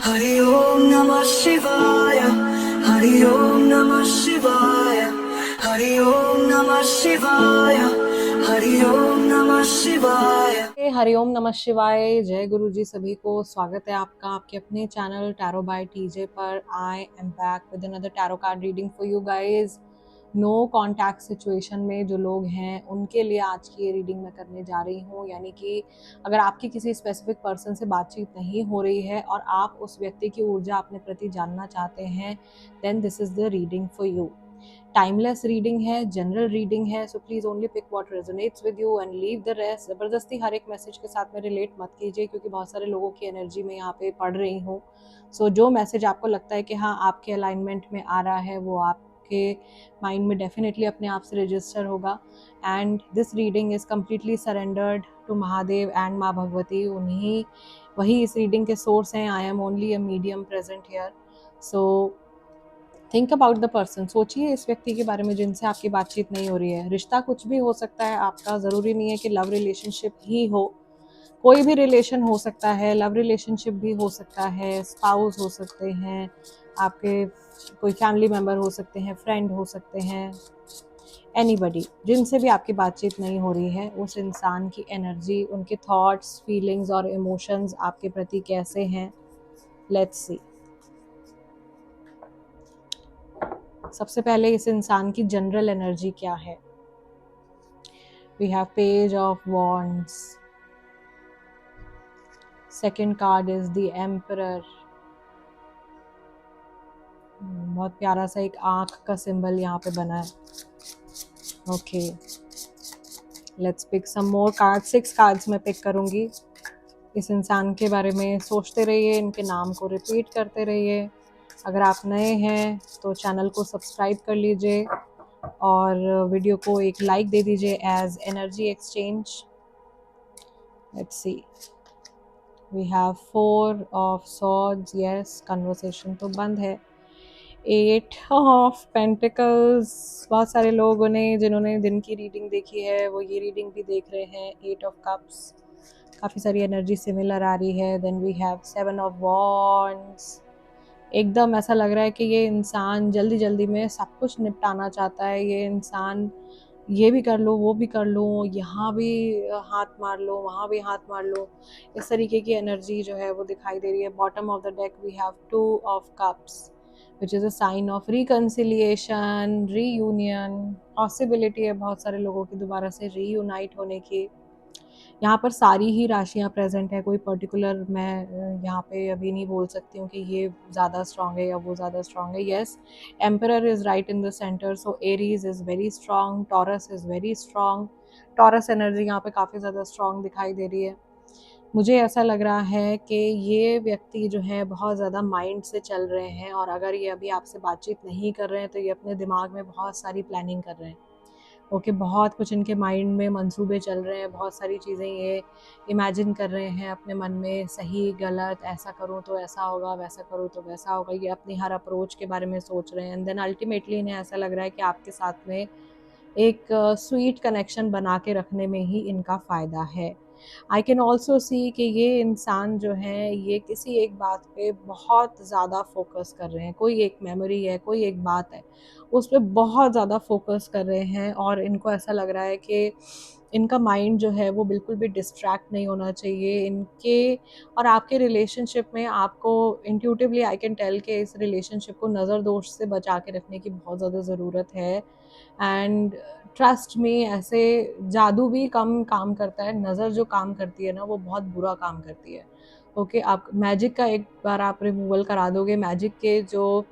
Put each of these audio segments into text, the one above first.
हरि ओम नमः शिवाय। हरि ओम नमः शिवाय। हरि ओम नमः शिवाय। हरि ओम नमः शिवाय। हरिओम नमः शिवाय। जय गुरु जी सभी को। स्वागत है आपका आपके अपने चैनल टैरो बाय टीजे पर। I am back with another tarot card reading for you guys. No contact situation में जो लोग हैं उनके लिए आज की ये रीडिंग मैं करने जा रही हूँ। यानी कि अगर आपकी किसी स्पेसिफिक पर्सन से बातचीत नहीं हो रही है और आप उस व्यक्ति की ऊर्जा अपने प्रति जानना चाहते हैं, then this is the reading for you. Timeless reading है, जनरल रीडिंग है, so please only pick what resonates with you and leave the rest. जबरदस्ती हर एक मैसेज के साथ में रिलेट मत कीजिए, क्योंकि बहुत सारे लोगों की एनर्जी में यहाँ पे पढ़ रही हूँ। सो जो मैसेज आपको लगता है कि हाँ आपके अलाइनमेंट में आ रहा है, वो आपके माइंड में डेफिनेटली अपने आप से रजिस्टर होगा। And this reading is completely surrendered to Mahadev and Maa Bhagwati. उन्हीं वही इस रीडिंग के सोर्स हैं। I am only a medium present here. So think about the person. सोचिए इस व्यक्ति के बारे में जिनसे आपकी बातचीत नहीं हो रही है। रिश्ता कुछ भी हो सकता है आपका, ज़रूरी नहीं है कि लव रिलेशनशिप ही हो। कोई भी रिलेशन हो सकता है, लव रिलेशनशिप भी हो सकता है, स्पाउस हो सकते हैं, आपके कोई फैमिली मेम्बर हो सकते हैं, फ्रेंड हो सकते हैं, एनीबडी जिनसे भी आपकी बातचीत नहीं हो रही है, उस इंसान की एनर्जी, उनके थॉट्स, फीलिंग्स और इमोशंस आपके प्रति कैसे हैं। Let's see. सबसे पहले इस इंसान की जनरल एनर्जी क्या है। We have page of wands. Second card is the emperor. बहुत प्यारा सा एक आंख का सिंबल यहाँ पे बना है। Okay, let's pick some more card. 6 cards मैं पिक करूंगी। इस इंसान के बारे में सोचते रहिए, इनके नाम को रिपीट करते रहिए। अगर आप नए हैं तो चैनल को सब्सक्राइब कर लीजिए और वीडियो को एक लाइक दे दीजिए as energy exchange. Let's see. We have 4 of swords. Yes, conversation तो बंद है। 8 ऑफ पेंटिकल्स। बहुत सारे लोगों ने जिन्होंने दिन की रीडिंग देखी है वो ये रीडिंग भी देख रहे हैं। 8 ऑफ कप्स। काफ़ी सारी एनर्जी सिमिलर आ रही है। Then we have 7 of wands. एकदम ऐसा लग रहा है कि ये इंसान जल्दी जल्दी में सब कुछ निपटाना चाहता है। ये इंसान ये भी कर लो, वो भी कर लो, यहाँ भी हाथ मार लो, वहाँ भी हाथ मार लो, इस तरीके की एनर्जी जो है वो दिखाई दे रही है। Bottom of the deck we have 2 of cups which is a sign of reconciliation, reunion. Possibility है बहुत सारे लोगों की दोबारा से रीयूनाइट होने की। यहाँ पर सारी ही राशियाँ प्रेजेंट है, कोई पर्टिकुलर मैं यहाँ पे अभी नहीं बोल सकती हूँ कि ये ज़्यादा स्ट्रांग है या वो ज़्यादा स्ट्रांग है। Yes, emperor is right in the centre, so Aries is very strong, taurus is very strong. Taurus energy यहाँ पे काफ़ी ज़्यादा स्ट्रांग दिखाई दे रही है। मुझे ऐसा लग रहा है कि ये व्यक्ति जो है बहुत ज़्यादा माइंड से चल रहे हैं, और अगर ये अभी आपसे बातचीत नहीं कर रहे हैं तो ये अपने दिमाग में बहुत सारी प्लानिंग कर रहे हैं। ओके, बहुत कुछ इनके माइंड में मंसूबे चल रहे हैं, बहुत सारी चीज़ें ये इमेजिन कर रहे हैं अपने मन में, सही गलत, ऐसा करूँ तो ऐसा होगा, वैसा करूँ तो वैसा होगा। ये अपनी हर अप्रोच के बारे में सोच रहे हैं। एंड देन अल्टीमेटली इन्हें ऐसा लग रहा है कि आपके साथ में एक स्वीट कनेक्शन बना के रखने में ही इनका फ़ायदा है। आई कैन ऑल्सो सी कि ये इंसान जो है ये किसी एक बात पे बहुत ज़्यादा फोकस कर रहे हैं। कोई एक मेमोरी है, कोई एक बात है, उस पर बहुत ज़्यादा फोकस कर रहे हैं, और इनको ऐसा लग रहा है कि इनका माइंड जो है वो बिल्कुल भी डिस्ट्रैक्ट नहीं होना चाहिए। इनके और आपके रिलेशनशिप में आपको इंट्यूटिवली आई कैन टेल के इस रिलेशनशिप को नज़र दोष से बचा के रखने की बहुत ज़्यादा ज़रूरत है। एंड ट्रस्ट में ऐसे जादू भी कम काम करता है, नज़र जो काम करती है ना वो बहुत बुरा काम करती है। ओके, आप मैजिक का एक बार आप रिमूवल करा दोगे, मैजिक के जो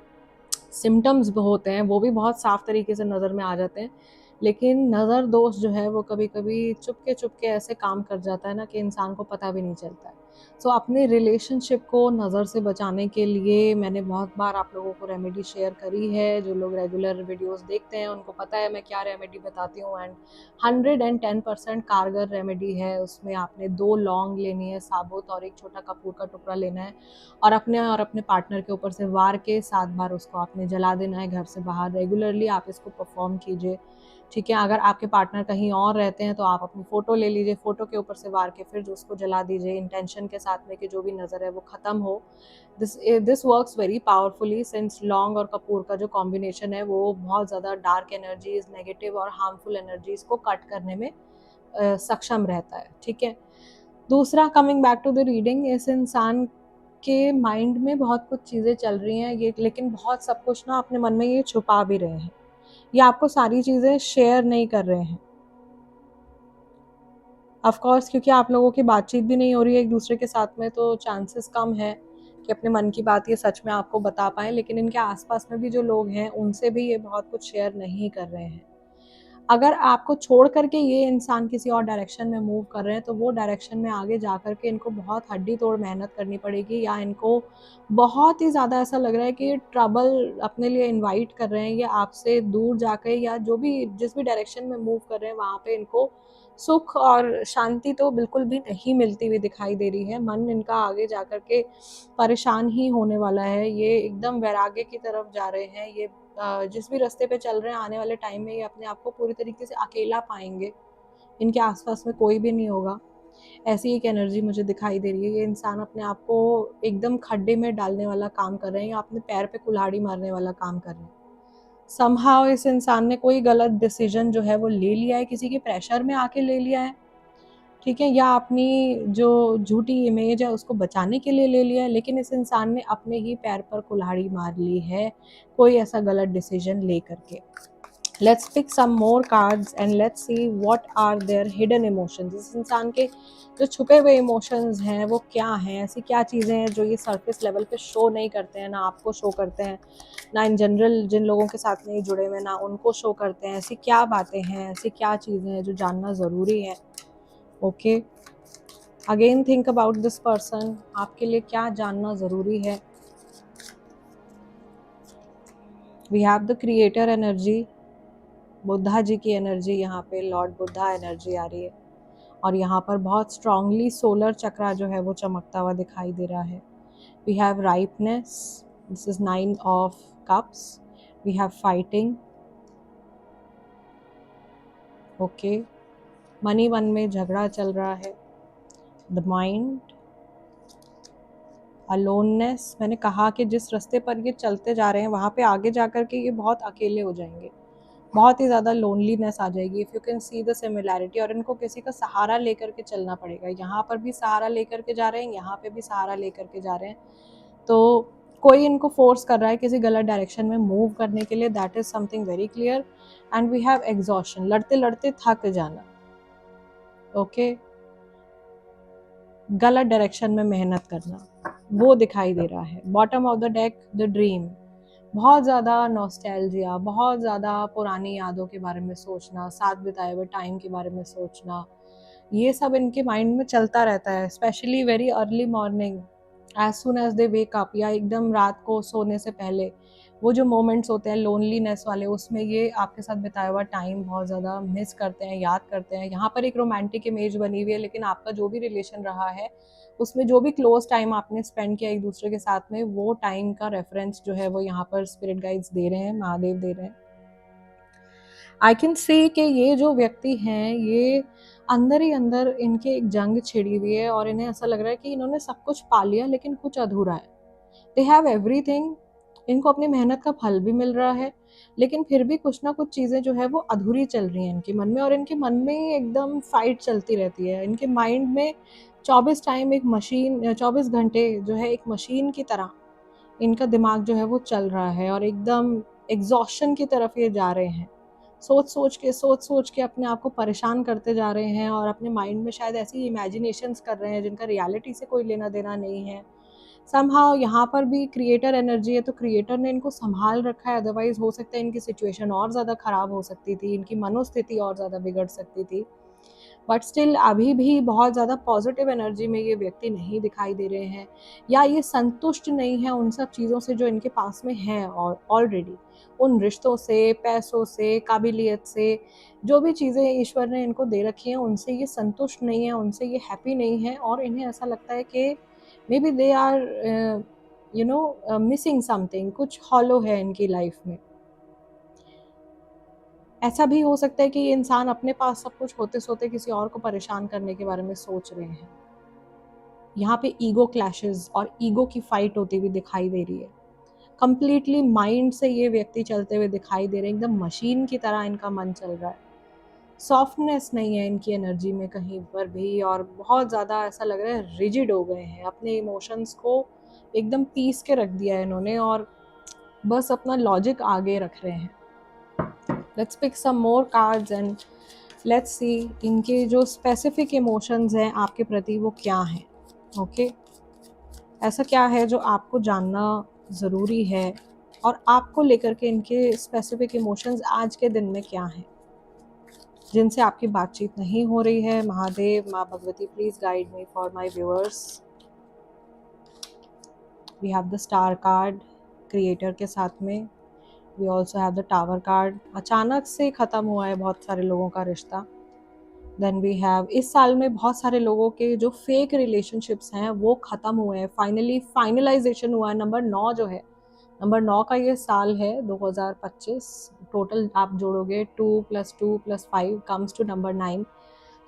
सिम्टम्स होते हैं वो भी बहुत साफ तरीके से नज़र में आ जाते हैं, लेकिन नज़र दोष जो है वो कभी कभी चुपके चुपके ऐसे काम कर जाता है ना कि इंसान को पता भी नहीं चलता है। सो अपने रिलेशनशिप को नज़र से बचाने के लिए मैंने बहुत बार आप लोगों को रेमेडी शेयर करी है। जो लोग रेगुलर वीडियोस देखते हैं उनको पता है मैं क्या रेमेडी बताती हूँ। एंड 110% कारगर रेमेडी है। उसमें आपने 2 लौंग लेनी है साबुत, और एक छोटा कपूर का टुकड़ा लेना है, और अपने पार्टनर के ऊपर से वार के 7 बार उसको आपने जला देना है घर से बाहर। रेगुलरली आप इसको परफॉर्म कीजिए। ठीक है, अगर आपके पार्टनर कहीं और रहते हैं तो आप अपनी फ़ोटो ले लीजिए, फ़ोटो के ऊपर से वार के फिर जो उसको जला दीजिए इंटेंशन के साथ में कि जो भी नज़र है वो ख़त्म हो। This works very powerfully since लौंग और कपूर का जो कॉम्बिनेशन है वो बहुत ज़्यादा डार्क एनर्जीज, नेगेटिव और हार्मफुल एनर्जीज को कट करने में सक्षम रहता है। ठीक है, दूसरा, coming back to the reading, इस इंसान के माइंड में बहुत कुछ चीज़ें चल रही हैं ये, लेकिन बहुत सब कुछ ना अपने मन में ये छुपा भी रहे हैं, ये आपको सारी चीज़ें शेयर नहीं कर रहे हैं। ऑफ कोर्स क्योंकि आप लोगों की बातचीत भी नहीं हो रही है एक दूसरे के साथ में, तो चांसेस कम है कि अपने मन की बात ये सच में आपको बता पाएँ, लेकिन इनके आसपास में भी जो लोग हैं उनसे भी ये बहुत कुछ शेयर नहीं कर रहे हैं। अगर आपको छोड़ करके ये इंसान किसी और डायरेक्शन में मूव कर रहे हैं तो वो डायरेक्शन में आगे जा कर के इनको बहुत हड्डी तोड़ मेहनत करनी पड़ेगी, या इनको बहुत ही ज़्यादा ऐसा लग रहा है कि ये ट्रबल अपने लिए इनवाइट कर रहे हैं, या आपसे दूर जाकर या जो भी जिस भी डायरेक्शन में मूव कर रहे हैं वहाँ पे इनको सुख और शांति तो बिल्कुल भी नहीं मिलती हुई दिखाई दे रही है। मन इनका आगे जा कर के परेशान ही होने वाला है, ये एकदम वैराग्य की तरफ जा रहे हैं। ये जिस भी रास्ते पे चल रहे हैं आने वाले टाइम में ये अपने आप को पूरी तरीके से अकेला पाएंगे, इनके आसपास में कोई भी नहीं होगा। ऐसी एक एनर्जी मुझे दिखाई दे रही है। ये इंसान अपने आप को एकदम खड्डे में डालने वाला काम कर रहे हैं, या अपने पैर पे कुल्हाड़ी मारने वाला काम कर रहे हैं। समहाउ इस इंसान ने कोई गलत डिसीजन जो है वो ले लिया है, किसी के प्रेशर में आके ले लिया है, ठीक है, या अपनी जो झूठी इमेज है उसको बचाने के लिए ले लिया है, लेकिन इस इंसान ने अपने ही पैर पर कुल्हाड़ी मार ली है कोई ऐसा गलत डिसीजन ले करके। Let's pick some more cards and let's see what are their hidden emotions. इस इंसान के जो छुपे हुए इमोशंस हैं वो क्या हैं, ऐसी क्या चीज़ें हैं जो ये सरफेस लेवल पे शो नहीं करते हैं, ना आपको शो करते हैं, ना इन जनरल जिन लोगों के साथ नहीं जुड़े हुए ना उनको शो करते हैं। ऐसी क्या बातें हैं, ऐसी क्या चीज़ें हैं जो जानना ज़रूरी है। Okay, again think about this person, आपके लिए क्या जानना ज़रूरी है। We have the creator energy, Buddha ji की एनर्जी, यहाँ पे लॉर्ड बुद्धा एनर्जी आ रही है, और यहाँ पर बहुत स्ट्रांगली सोलर चक्रा जो है वो चमकता हुआ दिखाई दे रहा है। We have ripeness, this is 9 of cups, we have fighting, okay, मनी वन में झगड़ा चल रहा है, द माइंड, अलोननेस। मैंने कहा कि जिस रास्ते पर ये चलते जा रहे हैं वहाँ पे आगे जा कर के ये बहुत अकेले हो जाएंगे, बहुत ही ज़्यादा लोनलीनेस आ जाएगी। If you can see the similarity, और इनको किसी का सहारा लेकर के चलना पड़ेगा। यहाँ पर भी सहारा लेकर के जा रहे हैं, यहाँ पे भी सहारा लेकर के जा रहे हैं, तो कोई इनको फोर्स कर रहा है किसी गलत डायरेक्शन में मूव करने के लिए, that is something very clear. And we have exhaustion, लड़ते लड़ते थक जाना, ओके, गलत डायरेक्शन में मेहनत करना, वो दिखाई दे रहा है। Bottom of the deck, the dream, बहुत ज़्यादा नॉस्टैल्जिया, बहुत ज़्यादा पुरानी यादों के बारे में सोचना, साथ बिताए हुए टाइम के बारे में सोचना, ये सब इनके माइंड में चलता रहता है, specially very early morning, as soon as they wake up, या एकदम रात को सोने से पहले वो जो मोमेंट्स होते हैं लोनलीनेस वाले, उसमें ये आपके साथ बिताया हुआ टाइम बहुत ज़्यादा मिस करते हैं, याद करते हैं। यहाँ पर एक रोमांटिक इमेज बनी हुई है, लेकिन आपका जो भी रिलेशन रहा है उसमें जो भी क्लोज टाइम आपने स्पेंड किया एक दूसरे के साथ में, वो टाइम का रेफरेंस जो है वो यहाँ पर स्पिरिट गाइड्स दे रहे हैं, महादेव दे रहे हैं। आई कैन से कि ये जो व्यक्ति हैं ये अंदर ही अंदर इनके एक जंग छिड़ी हुई है, और इन्हें ऐसा लग रहा है कि इन्होंने सब कुछ पा लिया लेकिन कुछ अधूरा है। दे हैव एवरीथिंग, इनको अपनी मेहनत का फल भी मिल रहा है, लेकिन फिर भी कुछ ना कुछ चीज़ें जो है वो अधूरी चल रही हैं इनके मन में, और इनके मन में एकदम फाइट चलती रहती है। इनके माइंड में 24 टाइम एक मशीन, 24 घंटे जो है एक मशीन की तरह इनका दिमाग जो है वो चल रहा है, और एकदम एग्जॉशन की तरफ ये जा रहे हैं। सोच सोच के अपने आप को परेशान करते जा रहे हैं, और अपने माइंड में शायद ऐसी इमेजिनेशंस कर रहे हैं जिनका रियलिटी से कोई लेना देना नहीं है। समहाउ यहाँ पर भी क्रिएटर एनर्जी है, तो क्रिएटर ने इनको संभाल रखा है, अदरवाइज हो सकता है इनकी सिचुएशन और ज़्यादा ख़राब हो सकती थी, इनकी मनोस्थिति और ज़्यादा बिगड़ सकती थी। बट स्टिल अभी भी बहुत ज़्यादा पॉजिटिव एनर्जी में ये व्यक्ति नहीं दिखाई दे रहे हैं, या ये संतुष्ट नहीं है उन सब चीज़ों से जो इनके पास में हैं, और ऑलरेडी उन रिश्तों से, पैसों से, काबिलियत से, जो भी चीज़ें ईश्वर ने इनको दे रखी हैं उनसे ये संतुष्ट नहीं है, उनसे ये हैप्पी नहीं है, और इन्हें ऐसा लगता है कि maybe they are missing something, कुछ हॉलो है इनकी लाइफ में। ऐसा भी हो सकता है कि ये इंसान अपने पास सब कुछ होते सोते किसी और को परेशान करने के बारे में सोच रहे हैं। यहाँ पे ईगो क्लैशेस और ईगो की फाइट होती हुई दिखाई दे रही है। कंप्लीटली माइंड से ये व्यक्ति चलते हुए दिखाई दे रहे हैं, एकदम मशीन की तरह इनका मन चल रहा है। सॉफ्टनेस नहीं है इनकी एनर्जी में कहीं पर भी, और बहुत ज़्यादा ऐसा लग रहा है रिजिड हो गए हैं। अपने इमोशंस को एकदम पीस के रख दिया है इन्होंने और बस अपना लॉजिक आगे रख रहे हैं। Let's pick some more cards and let's see इनके जो स्पेसिफिक इमोशंस हैं आपके प्रति वो क्या हैं। ओके, ऐसा क्या है जो आपको जानना ज़रूरी है और आपको लेकर के इनके स्पेसिफिक इमोशंस आज के दिन में क्या हैं जिनसे आपकी बातचीत नहीं हो रही है। Mahadev, Maa Bhagwati, please guide me for my viewers. We have the star card creator के साथ में, we also have the tower card. अचानक से ख़त्म हुआ है बहुत सारे लोगों का रिश्ता। देन वी हैव इस साल में बहुत सारे लोगों के जो फेक रिलेशनशिप्स हैं वो ख़त्म हुए हैं, फाइनली फाइनलाइजेशन हुआ है। नंबर 9 जो है, नंबर 9 का ये साल है 2025। टोटल आप जोड़ोगे 2 + 2 + 5 comes to number 9।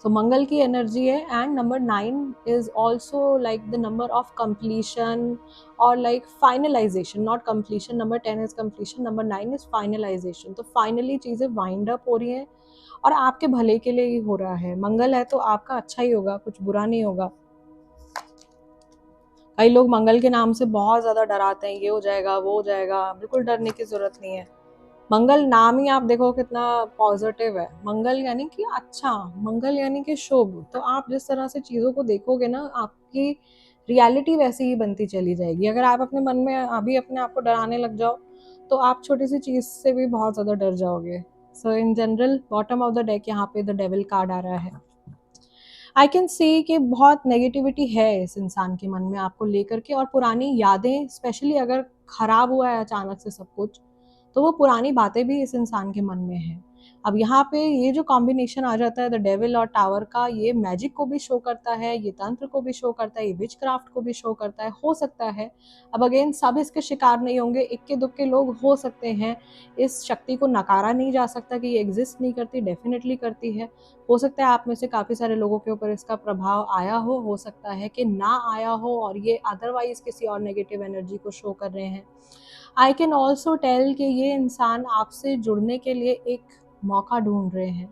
So Mangal की एनर्जी है and number 9 is also like the number of completion और like finalization, not completion. Number 10 is completion, number 9 is finalization. तो फाइनली चीज़ें वाइंड अप हो रही हैं और आपके भले के लिए ही हो रहा है। मंगल है तो आपका अच्छा ही होगा, कुछ बुरा नहीं होगा। कई लोग मंगल के नाम से बहुत ज़्यादा डराते हैं, ये हो जाएगा वो हो जाएगा। बिल्कुल डरने की ज़रूरत नहीं है। मंगल नाम ही आप देखो कितना पॉजिटिव है। मंगल यानी कि अच्छा, मंगल यानी कि शुभ। तो आप जिस तरह से चीज़ों को देखोगे ना, आपकी रियलिटी वैसी ही बनती चली जाएगी। अगर आप अपने मन में अभी अपने आप को डराने लग जाओ तो आप छोटी सी चीज़ से भी बहुत ज़्यादा डर जाओगे। So in general bottom of the deck यहाँ पे द डेविल कार्ड आ रहा है। आई कैन सी कि बहुत नेगेटिविटी है इस इंसान के मन में आपको लेकर के, और पुरानी यादें, स्पेशली अगर खराब हुआ है अचानक से सब कुछ, तो वो पुरानी बातें भी इस इंसान के मन में हैं। अब यहाँ पे ये जो कॉम्बिनेशन आ जाता है द डेविल और टावर का, ये मैजिक को भी शो करता है, ये तंत्र को भी शो करता है, ये विच क्राफ्ट को भी शो करता है। हो सकता है, अब अगेन सब इसके शिकार नहीं होंगे, इक्के दुक्के लोग हो सकते हैं। इस शक्ति को नकारा नहीं जा सकता कि ये एग्जिस्ट नहीं करती, डेफिनेटली करती है। हो सकता है आप में से काफ़ी सारे लोगों के ऊपर इसका प्रभाव आया हो सकता है कि ना आया हो, और ये अदरवाइज किसी और नेगेटिव एनर्जी को शो कर रहे हैं। आई कैन ऑल्सो टेल कि ये इंसान आपसे जुड़ने के लिए एक मौका ढूंढ रहे हैं।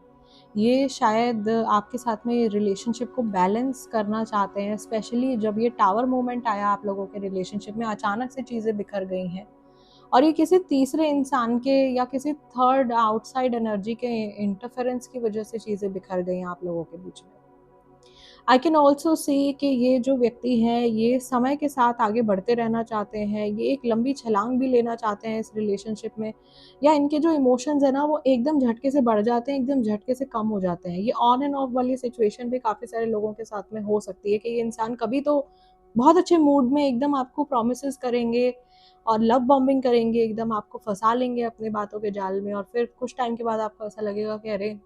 ये शायद आपके साथ में रिलेशनशिप को बैलेंस करना चाहते हैं, स्पेशली जब ये टावर मोमेंट आया आप लोगों के रिलेशनशिप में, अचानक से चीज़ें बिखर गई हैं और ये किसी तीसरे इंसान के या किसी थर्ड आउटसाइड एनर्जी के इंटरफेरेंस की वजह से चीज़ें बिखर गई हैं आप लोगों के बीच में। आई कैन ऑल्सो सी कि ये जो व्यक्ति हैं ये समय के साथ आगे बढ़ते रहना चाहते हैं, ये एक लंबी छलांग भी लेना चाहते हैं इस रिलेशनशिप में, या इनके जो इमोशंस है ना वो एकदम झटके से बढ़ जाते हैं, एकदम झटके से कम हो जाते हैं। ये ऑन एंड ऑफ वाली सिचुएशन भी काफ़ी सारे लोगों के साथ में हो सकती है कि ये इंसान कभी तो बहुत अच्छे मूड में एकदम आपको प्रोमिस करेंगे और लव बॉम्बिंग करेंगे, एकदम आपको फंसा लेंगे अपने बातों के जाल में, और फिर कुछ टाइम के बाद आपको ऐसा लगेगा कि अरे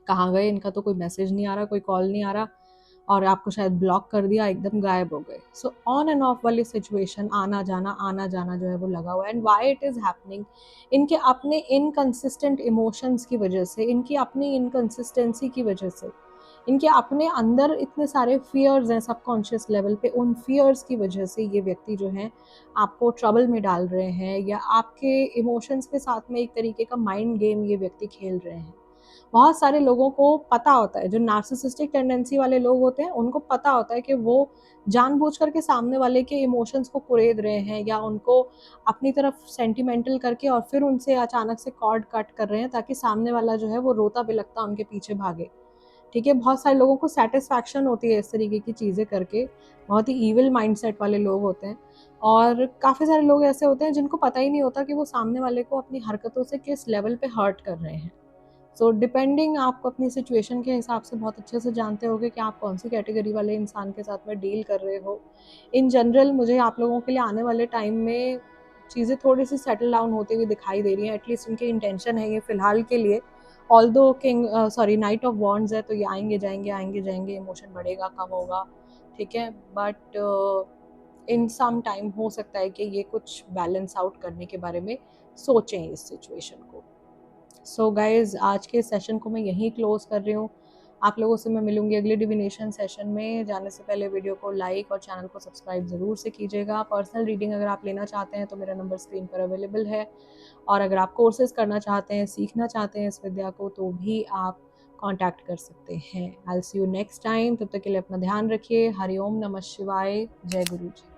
कहाँ गए, इनका तो कोई मैसेज नहीं आ रहा, कोई कॉल नहीं आ रहा, और आपको शायद ब्लॉक कर दिया, एकदम गायब हो गए। सो ऑन एंड ऑफ वाली सिचुएशन, आना जाना जो है वो लगा हुआ है। And why it is happening, इनके अपने इनकंसिस्टेंट इमोशंस की वजह से, इनकी अपनी इनकंसिस्टेंसी की वजह से, इनके अपने अंदर इतने सारे फियर्स हैं सबकॉन्शियस लेवल पे, उन फियर्स की वजह से ये व्यक्ति जो है आपको ट्रबल में डाल रहे हैं, या आपके इमोशंस के साथ में एक तरीके का माइंड गेम ये व्यक्ति खेल रहे हैं। बहुत सारे लोगों को पता होता है, जो नार्सिसिस्टिक टेंडेंसी वाले लोग होते हैं उनको पता होता है कि वो जानबूझ करके सामने वाले के इमोशंस को कुरेद रहे हैं, या उनको अपनी तरफ सेंटिमेंटल करके और फिर उनसे अचानक से कॉर्ड कट कर रहे हैं ताकि सामने वाला जो है वो रोता बिलखता उनके पीछे भागे। ठीक है, बहुत सारे लोगों को सेटिस्फैक्शन होती है इस तरीके की चीज़ें करके, बहुत ही ईविल माइंडसेट वाले लोग होते हैं। और काफ़ी सारे लोग ऐसे होते हैं जिनको पता ही नहीं होता कि वो सामने वाले को अपनी हरकतों से किस लेवल पे हर्ट कर रहे हैं। सो डिपेंडिंग, आप अपनी सिचुएशन के हिसाब से बहुत अच्छे से जानते होगे कि आप कौन सी कैटेगरी वाले इंसान के साथ में डील कर रहे हो। इन जनरल मुझे आप लोगों के लिए आने वाले टाइम में चीज़ें थोड़ी सी सेटल डाउन होती हुई दिखाई दे रही हैं, एटलीस्ट इनकी इंटेंशन है ये फ़िलहाल के लिए। Although king night of wands है, तो ये आएंगे जाएंगे, इमोशन बढ़ेगा कम होगा, ठीक है, बट इन सम टाइम हो सकता है कि ये कुछ बैलेंस आउट करने के बारे में सोचें इस सिचुएशन को। सो गाइज आज के सेशन को मैं यहीं क्लोज कर रही हूँ। आप लोगों से मैं मिलूंगी अगले डिविनेशन सेशन में। जाने से पहले वीडियो को लाइक और चैनल को सब्सक्राइब ज़रूर से कीजिएगा। पर्सनल रीडिंग अगर आप लेना चाहते हैं तो मेरा नंबर स्क्रीन पर अवेलेबल है, और अगर आप कोर्सेज करना चाहते हैं, सीखना चाहते हैं इस विद्या को, तो भी आप कांटेक्ट कर सकते हैं। I will see you next time. तब तक के लिए अपना ध्यान रखिए। हरिओम नमः शिवाय। जय गुरु जी।